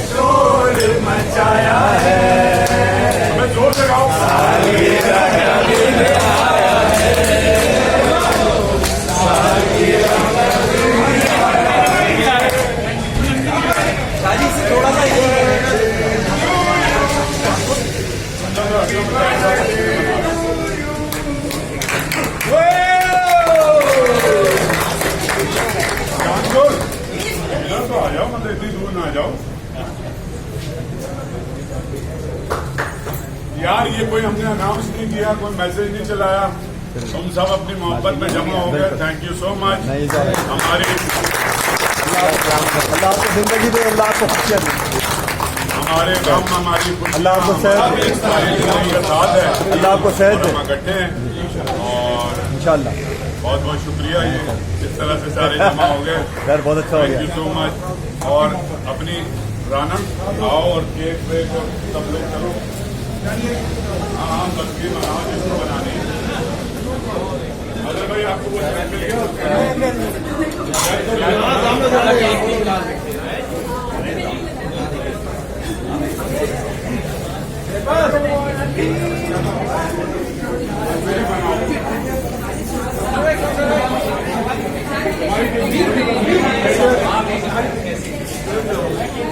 शोर मचाया है, जोर से गाओ। शादी से थोड़ा सा तो आ जाओ, मतलब इतनी दूर ना आ जाओ यार। ये कोई हमने अनाउंस नहीं किया, कोई मैसेज नहीं चलाया, तुम सब अपनी मोहब्बत में जमा हो गए। Thank you so much. हमारी अल्लाह आपको जिंदगी दे, अल्लाह आपको हमारे गाँव में हमारी अल्लाह आपको सेहत दे, साथ है, अल्लाह आपको सेहत दे इकट्ठे हैं और इंशाल्लाह। बहुत बहुत शुक्रिया, ये इस तरह से सारे जमा हो गए यार बहुत अच्छा हो गया। Thank you so much. और अपनी राना आओ और केक वेक और सब लोग करो। हाँ तस्वीर बनाओ जिसको बनानी है। अगर भाई आपको वो मिल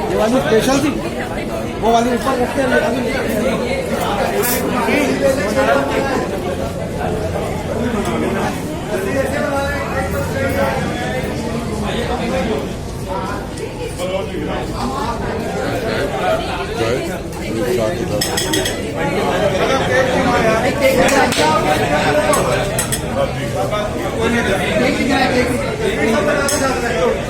ये वाली स्पेशल थी, वो वाली ऊपर रखते हैं। जाए